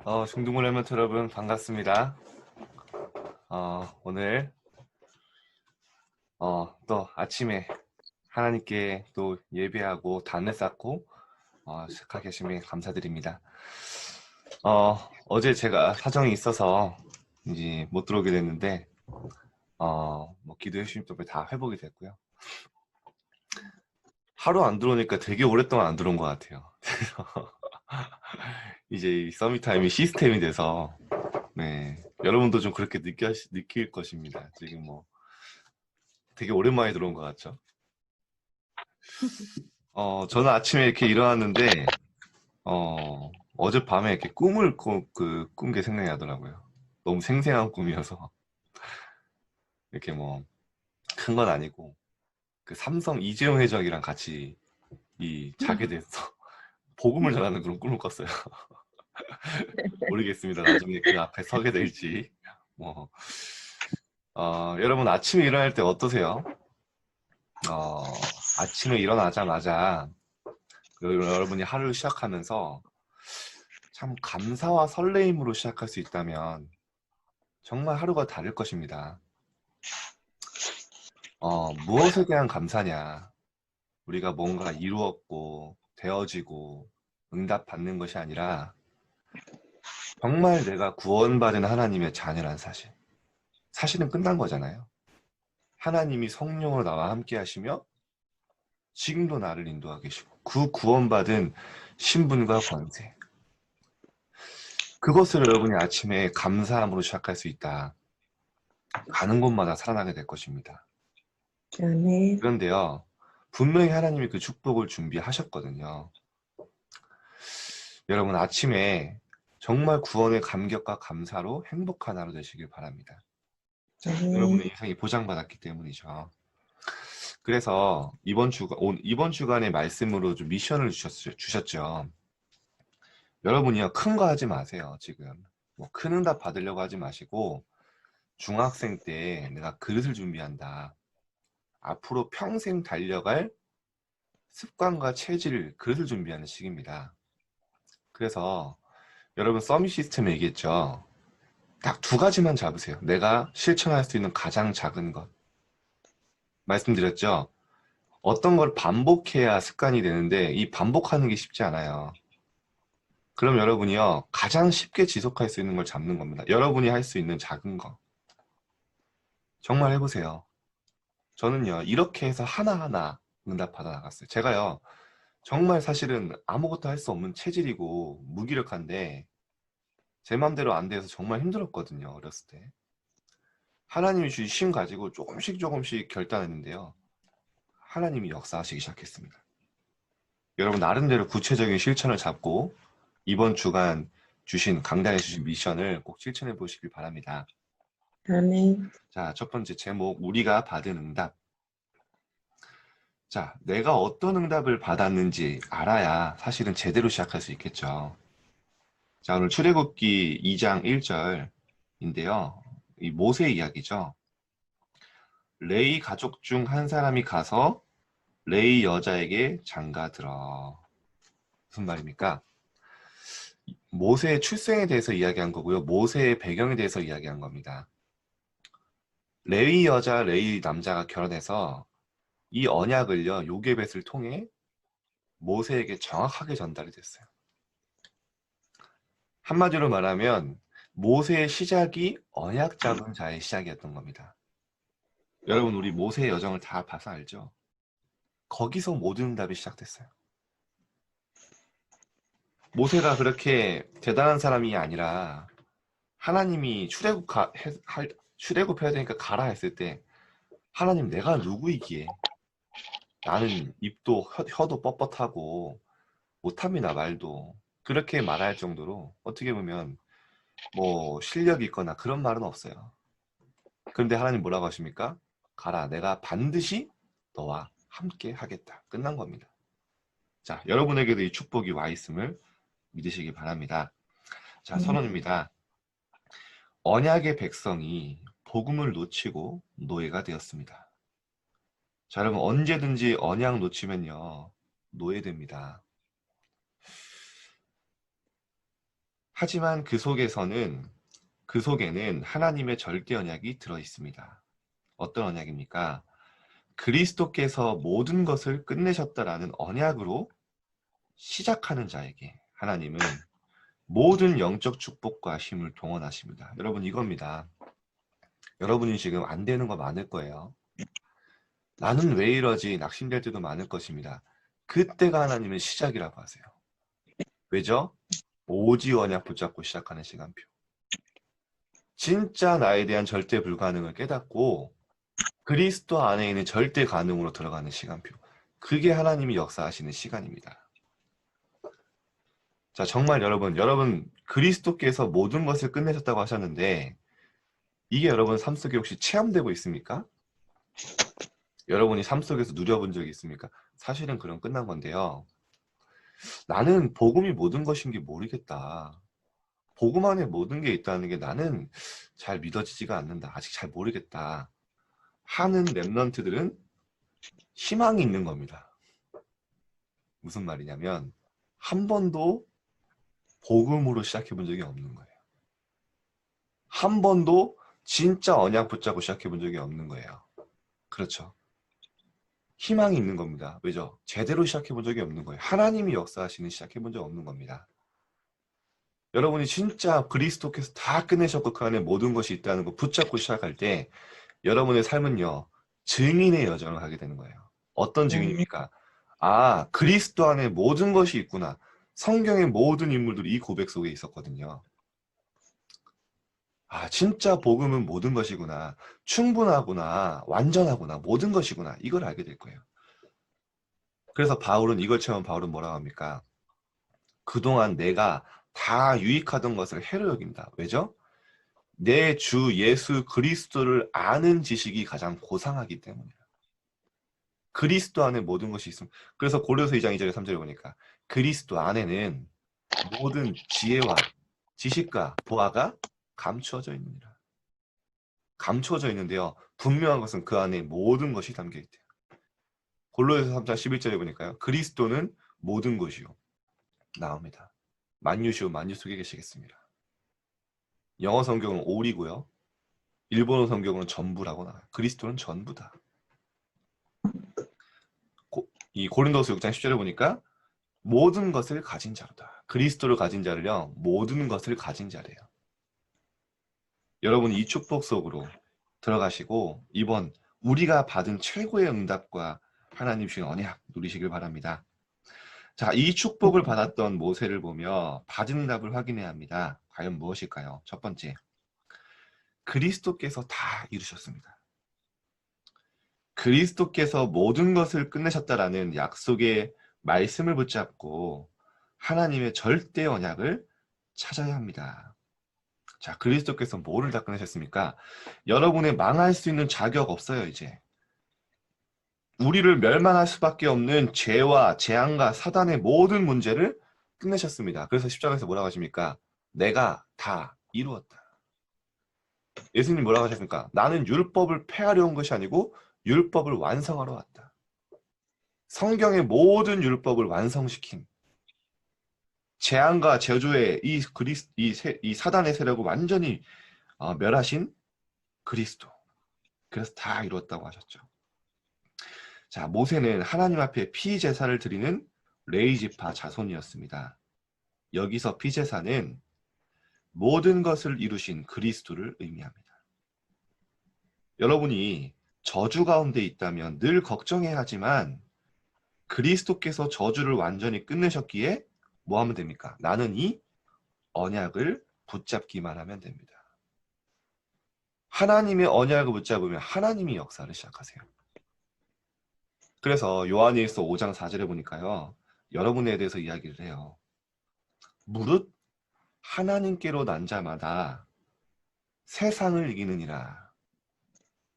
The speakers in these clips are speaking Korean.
중등부 랩런트 여러분 반갑습니다. 오늘 또 아침에 하나님께 또 예배하고 단을 쌓고 시작하게 하심에 감사드립니다. 어제 제가 사정이 있어서 이제 못 들어오게 됐는데 뭐 기도해 주신 때문에 다 회복이 됐고요. 하루 안 들어오니까 되게 오랫동안 안 들어온 것 같아요. 이제 이 서밋 타임이 시스템이 돼서 네, 여러분도 좀 그렇게 느낄 것입니다. 지금 뭐 되게 오랜만에 들어온 것 같죠? 저는 아침에 이렇게 일어났는데, 어젯밤에 이렇게 꾼 게 생각이 나더라고요. 너무 생생한 꿈이어서. 이렇게 뭐, 큰 건 아니고, 그 삼성 이재용 회장이랑 같이 자게 돼서, 복음을 전하는 그런 꿈을 꿨어요. 모르겠습니다. 나중에 그 앞에 서게 될지. 뭐, 여러분 아침에 일어날 때 어떠세요? 어, 아침에 일어나자마자, 여러분이 하루를 시작하면서, 참 감사와 설레임으로 시작할 수 있다면 정말 하루가 다를 것입니다. 무엇에 대한 감사냐? 우리가 뭔가 이루었고 되어지고 응답받는 것이 아니라 정말 내가 구원받은 하나님의 자녀란 사실. 사실은 끝난 거잖아요. 하나님이 성령으로 나와 함께 하시며 지금도 나를 인도하고 계시고 그 구원받은 신분과 권세. 그것을 여러분이 아침에 감사함으로 시작할 수 있다. 가는 곳마다 살아나게 될 것입니다. 아멘. 그런데요, 분명히 하나님이 그 축복을 준비하셨거든요. 여러분 아침에 정말 구원의 감격과 감사로 행복한 하루 되시길 바랍니다. 자, 아멘. 여러분의 인생이 보장받았기 때문이죠. 그래서 이번 주간의 말씀으로 좀 미션을 주셨죠. 여러분이요, 큰 거 하지 마세요, 지금. 뭐 큰 응답 받으려고 하지 마시고, 중학생 때 내가 그릇을 준비한다. 앞으로 평생 달려갈 습관과 체질, 그릇을 준비하는 시기입니다. 그래서 여러분 서밋 시스템에 얘기했죠. 딱 두 가지만 잡으세요. 내가 실천할 수 있는 가장 작은 것. 말씀드렸죠? 어떤 걸 반복해야 습관이 되는데 이 반복하는 게 쉽지 않아요. 그럼 여러분이요, 가장 쉽게 지속할 수 있는 걸 잡는 겁니다. 여러분이 할 수 있는 작은 거. 정말 해보세요. 저는요, 이렇게 해서 하나하나 응답받아 나갔어요. 제가요, 정말 사실은 아무것도 할 수 없는 체질이고 무기력한데 제 맘대로 안 돼서 정말 힘들었거든요, 어렸을 때. 하나님이 주신 심 가지고 조금씩 조금씩 결단했는데요. 하나님이 역사하시기 시작했습니다. 여러분 나름대로 구체적인 실천을 잡고 이번 주간 강단에 주신 미션을 꼭 실천해 보시길 바랍니다. 아멘. 자, 첫 번째 제목, 우리가 받은 응답. 자, 내가 어떤 응답을 받았는지 알아야 사실은 제대로 시작할 수 있겠죠. 자, 오늘 출애굽기 2장 1절인데요. 이 모세 이야기죠. 레이 가족 중 한 사람이 가서 레이 여자에게 장가들어. 무슨 말입니까? 모세의 출생에 대해서 이야기한 거고요. 모세의 배경에 대해서 이야기한 겁니다. 레위 여자, 레위 남자가 결혼해서 이 언약을요, 요게벳을 통해 모세에게 정확하게 전달이 됐어요. 한마디로 말하면 모세의 시작이 언약 잡은 자의 시작이었던 겁니다. 여러분, 우리 모세의 여정을 다 봐서 알죠? 거기서 모든 응답이 시작됐어요. 모세가 그렇게 대단한 사람이 아니라 하나님이 출애굽해야 되니까 가라 했을 때 하나님 내가 누구이기에 나는 입도 혀도 뻣뻣하고 못합니다 말도 그렇게 말할 정도로 어떻게 보면 뭐 실력이 있거나 그런 말은 없어요. 그런데 하나님 뭐라고 하십니까? 가라 내가 반드시 너와 함께 하겠다. 끝난 겁니다. 자, 여러분에게도 이 축복이 와 있음을 믿으시기 바랍니다. 자, 선언입니다. 언약의 백성이 복음을 놓치고 노예가 되었습니다. 자, 여러분 언제든지 언약 놓치면요 노예됩니다. 하지만 그 속에는 하나님의 절대 언약이 들어 있습니다. 어떤 언약입니까? 그리스도께서 모든 것을 끝내셨다라는 언약으로 시작하는 자에게 하나님은 모든 영적 축복과 힘을 동원하십니다. 여러분 이겁니다. 여러분이 지금 안 되는 거 많을 거예요. 나는 왜 이러지? 낙심될 때도 많을 것입니다. 그때가 하나님의 시작이라고 하세요. 왜죠? 오지 언약 붙잡고 시작하는 시간표. 진짜 나에 대한 절대 불가능을 깨닫고 그리스도 안에 있는 절대 가능으로 들어가는 시간표. 그게 하나님이 역사하시는 시간입니다. 자, 정말 여러분 그리스도께서 모든 것을 끝내셨다고 하셨는데 이게 여러분 삶 속에 혹시 체험되고 있습니까? 여러분이 삶 속에서 누려본 적이 있습니까? 사실은 그럼 끝난 건데요. 나는 복음이 모든 것인 게 모르겠다. 복음 안에 모든 게 있다는 게 나는 잘 믿어지지가 않는다. 아직 잘 모르겠다. 하는 랩런트들은 희망이 있는 겁니다. 무슨 말이냐면 한 번도 복음으로 시작해 본 적이 없는 거예요. 한 번도 진짜 언약 붙잡고 시작해 본 적이 없는 거예요. 그렇죠. 희망이 있는 겁니다. 왜죠? 제대로 시작해 본 적이 없는 거예요. 하나님이 역사하시는 시작해 본 적 없는 겁니다. 여러분이 진짜 그리스도께서 다 끝내셨고 그 안에 모든 것이 있다는 거 붙잡고 시작할 때 여러분의 삶은요. 증인의 여정을 하게 되는 거예요. 어떤 아멘. 증인입니까? 아, 그리스도 안에 모든 것이 있구나. 성경의 모든 인물들이 이 고백 속에 있었거든요. 아, 진짜 복음은 모든 것이구나. 충분하구나. 완전하구나. 모든 것이구나. 이걸 알게 될 거예요. 그래서 이걸 체험한 바울은 뭐라고 합니까? 그동안 내가 다 유익하던 것을 해로 여긴다. 왜죠? 내 주 예수 그리스도를 아는 지식이 가장 고상하기 때문이다. 그리스도 안에 모든 것이 있습니다. 그래서 고린도서 2장 2절에 3절에 보니까 그리스도 안에는 모든 지혜와 지식과 보아가 감추어져 있느니라. 감추어져 있는데요. 분명한 것은 그 안에 모든 것이 담겨 있대요. 골로새서 3장 11절에 보니까요. 그리스도는 모든 것이요. 나옵니다. 만유시오 만유 속에 계시겠습니다. 영어 성경은 all이고요. 일본어 성경은 전부라고 나와요. 그리스도는 전부다. 이 고린도서 6장 10절에 보니까 모든 것을 가진 자로다. 그리스도를 가진 자를요. 모든 것을 가진 자래요. 여러분 이 축복 속으로 들어가시고 이번 우리가 받은 최고의 응답과 하나님 주신 언약 누리시길 바랍니다. 자, 이 축복을 받았던 모세를 보며 받은 응답을 확인해야 합니다. 과연 무엇일까요? 첫 번째, 그리스도께서 다 이루셨습니다. 그리스도께서 모든 것을 끝내셨다라는 약속의 말씀을 붙잡고 하나님의 절대 언약을 찾아야 합니다. 자, 그리스도께서 뭐를 다 끝내셨습니까? 여러분의 망할 수 있는 자격 없어요, 이제. 우리를 멸망할 수밖에 없는 죄와 재앙과 사단의 모든 문제를 끝내셨습니다. 그래서 10장에서 뭐라고 하십니까? 내가 다 이루었다. 예수님 뭐라고 하셨습니까? 나는 율법을 폐하려 온 것이 아니고 율법을 완성하러 왔다. 성경의 모든 율법을 완성시킨 재앙과 저주의 이 사단의 세력을 완전히 멸하신 그리스도. 그래서 다 이루었다고 하셨죠. 자, 모세는 하나님 앞에 피제사를 드리는 레위지파 자손이었습니다. 여기서 피제사는 모든 것을 이루신 그리스도를 의미합니다. 여러분이 저주 가운데 있다면 늘 걱정해야 하지만 그리스도께서 저주를 완전히 끝내셨기에 뭐 하면 됩니까? 나는 이 언약을 붙잡기만 하면 됩니다. 하나님의 언약을 붙잡으면 하나님이 역사를 시작하세요. 그래서 요한일서 5장 4절에 보니까요. 여러분에 대해서 이야기를 해요. 무릇 하나님께로 난 자마다 세상을 이기느니라.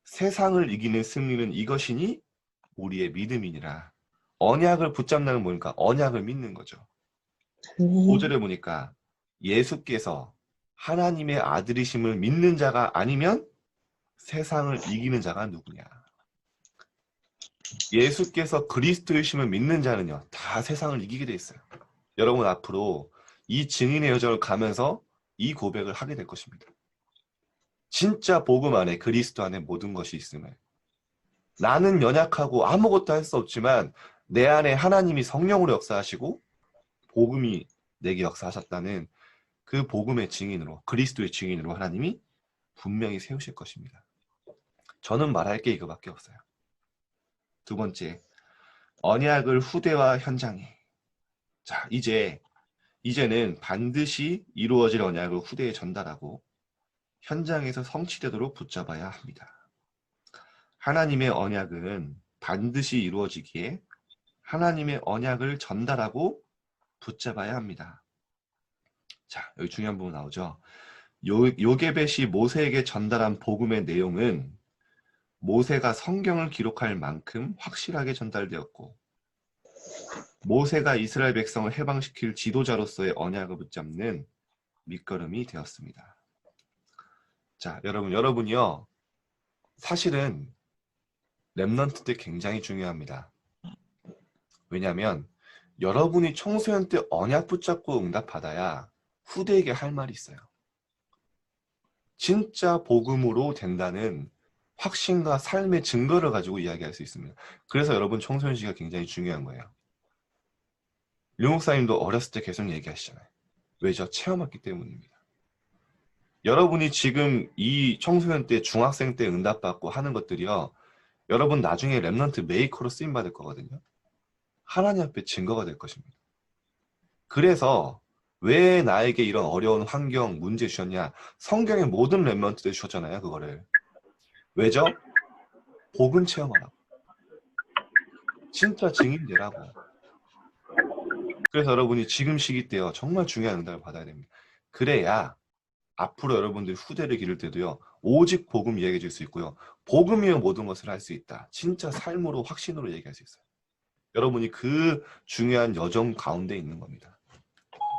세상을 이기는 승리는 이것이니 우리의 믿음이니라. 언약을 붙잡는 뭐니까 언약을 믿는 거죠. 아멘. 5절에 보니까 예수께서 하나님의 아들이심을 믿는 자가 아니면 세상을 이기는 자가 누구냐. 예수께서 그리스도이심을 믿는 자는요. 다 세상을 이기게 돼 있어요. 여러분 앞으로 이 증인의 여정을 가면서 이 고백을 하게 될 것입니다. 진짜 복음 안에 그리스도 안에 모든 것이 있음을. 나는 연약하고 아무것도 할 수 없지만 내 안에 하나님이 성령으로 역사하시고 복음이 내게 역사하셨다는 그 복음의 증인으로, 그리스도의 증인으로 하나님이 분명히 세우실 것입니다. 저는 말할 게 이거밖에 없어요. 두 번째, 언약을 후대와 현장에. 자, 이제는 반드시 이루어질 언약을 후대에 전달하고 현장에서 성취되도록 붙잡아야 합니다. 하나님의 언약은 반드시 이루어지기에 하나님의 언약을 전달하고 붙잡아야 합니다. 자, 여기 중요한 부분 나오죠. 요게벳이 모세에게 전달한 복음의 내용은 모세가 성경을 기록할 만큼 확실하게 전달되었고 모세가 이스라엘 백성을 해방시킬 지도자로서의 언약을 붙잡는 밑거름이 되었습니다. 자, 여러분이요. 사실은 렘넌트 때 굉장히 중요합니다. 왜냐하면 여러분이 청소년 때 언약 붙잡고 응답받아야 후대에게 할 말이 있어요. 진짜 복음으로 된다는 확신과 삶의 증거를 가지고 이야기할 수 있습니다. 그래서 여러분 청소년 시기가 굉장히 중요한 거예요. 류 목사님도 어렸을 때 계속 얘기하시잖아요. 왜죠? 체험했기 때문입니다. 여러분이 지금 이 청소년 때 중학생 때 응답받고 하는 것들이요. 여러분 나중에 렘넌트 메이커로 쓰임받을 거거든요. 하나님 앞에 증거가 될 것입니다. 그래서 왜 나에게 이런 어려운 환경, 문제 주셨냐? 성경의 모든 렘넌트들 주셨잖아요. 그거를. 왜죠? 복음 체험하라고. 진짜 증인 되라고. 그래서 여러분이 지금 시기 때요. 정말 중요한 응답을 받아야 됩니다. 그래야 앞으로 여러분들이 후대를 기를 때도요. 오직 복음 이야기해 줄 수 있고요. 복음이요 모든 것을 할 수 있다. 진짜 삶으로 확신으로 얘기할 수 있어요. 여러분이 그 중요한 여정 가운데 있는 겁니다.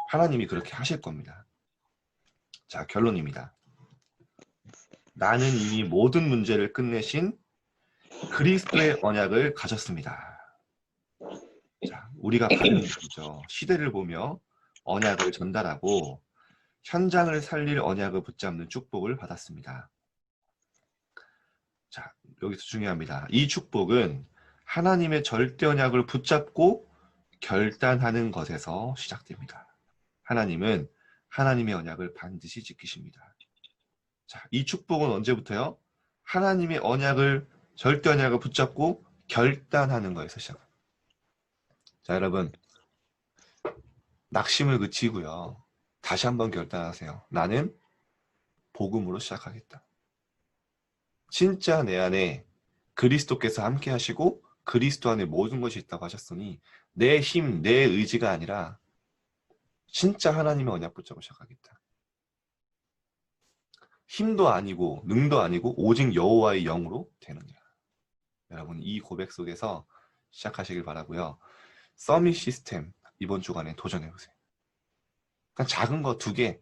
하나님이 그렇게 하실 겁니다. 자, 결론입니다. 나는 이미 모든 문제를 끝내신 그리스도의 언약을 가졌습니다. 자, 우리가 받은 것이죠. 시대를 보며 언약을 전달하고 현장을 살릴 언약을 붙잡는 축복을 받았습니다. 자, 여기서 중요합니다. 이 축복은 하나님의 절대 언약을 붙잡고 결단하는 것에서 시작됩니다. 하나님은 하나님의 언약을 반드시 지키십니다. 자, 이 축복은 언제부터요? 하나님의 언약을 절대 언약을 붙잡고 결단하는 것에서 시작합니다. 자, 여러분 낙심을 그치고요. 다시 한번 결단하세요. 나는 복음으로 시작하겠다. 진짜 내 안에 그리스도께서 함께 하시고 그리스도 안에 모든 것이 있다고 하셨으니 내 힘, 내 의지가 아니라 진짜 하나님의 언약 붙잡고 시작하겠다. 힘도 아니고 능도 아니고 오직 여호와의 영으로 되느니라. 여러분 이 고백 속에서 시작하시길 바라고요. 서밋 시스템 이번 주간에 도전해보세요. 그냥 작은 거 2개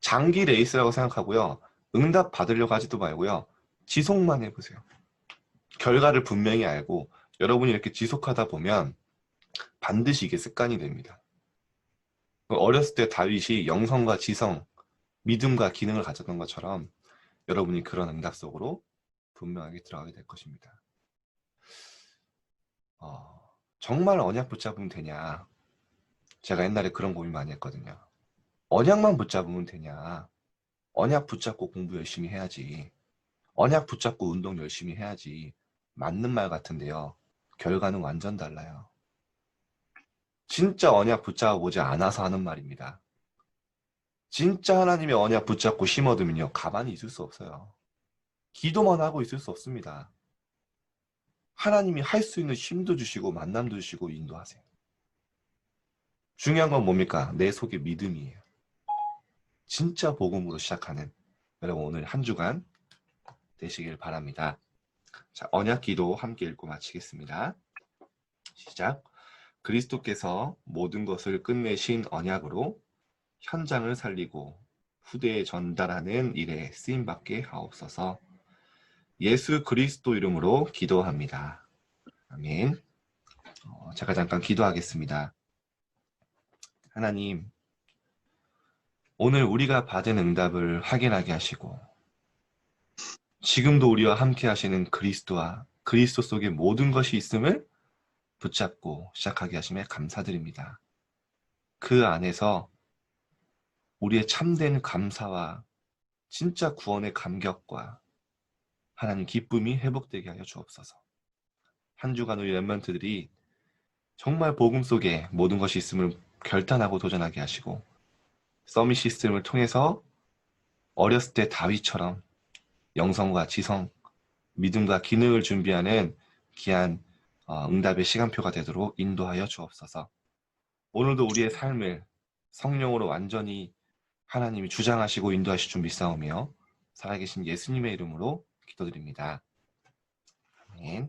장기 레이스라고 생각하고요. 응답 받으려고 하지도 말고요. 지속만 해보세요. 결과를 분명히 알고 여러분이 이렇게 지속하다 보면 반드시 이게 습관이 됩니다. 어렸을 때 다윗이 영성과 지성, 믿음과 기능을 가졌던 것처럼 여러분이 그런 응답 속으로 분명하게 들어가게 될 것입니다. 정말 언약 붙잡으면 되냐? 제가 옛날에 그런 고민 많이 했거든요. 언약만 붙잡으면 되냐? 언약 붙잡고 공부 열심히 해야지. 언약 붙잡고 운동 열심히 해야지. 맞는 말 같은데요. 결과는 완전 달라요. 진짜 언약 붙잡아보지 않아서 하는 말입니다. 진짜 하나님의 언약 붙잡고 심어두면요. 가만히 있을 수 없어요. 기도만 하고 있을 수 없습니다. 하나님이 할 수 있는 힘도 주시고 만남도 주시고 인도하세요. 중요한 건 뭡니까? 내 속에 믿음이에요. 진짜 복음으로 시작하는 여러분 오늘 한 주간 되시길 바랍니다. 자, 언약 기도 함께 읽고 마치겠습니다. 시작. 그리스도께서 모든 것을 끝내신 언약으로 현장을 살리고 후대에 전달하는 일에 쓰임받게 하옵소서. 예수 그리스도 이름으로 기도합니다. 아멘. 제가 잠깐 기도하겠습니다. 하나님, 오늘 우리가 받은 응답을 확인하게 하시고 지금도 우리와 함께 하시는 그리스도와 그리스도 속에 모든 것이 있음을 붙잡고 시작하게 하심에 감사드립니다. 그 안에서 우리의 참된 감사와 진짜 구원의 감격과 하나님 기쁨이 회복되게 하여 주옵소서. 한 주간 우리 렘넌트들이 정말 복음 속에 모든 것이 있음을 결단하고 도전하게 하시고 서밋 시스템을 통해서 어렸을 때 다윗처럼 영성과 지성, 믿음과 기능을 준비하는 귀한 응답의 시간표가 되도록 인도하여 주옵소서. 오늘도 우리의 삶을 성령으로 완전히 하나님이 주장하시고 인도하실 줄 믿사오며 살아계신 예수님의 이름으로 기도드립니다. 아멘.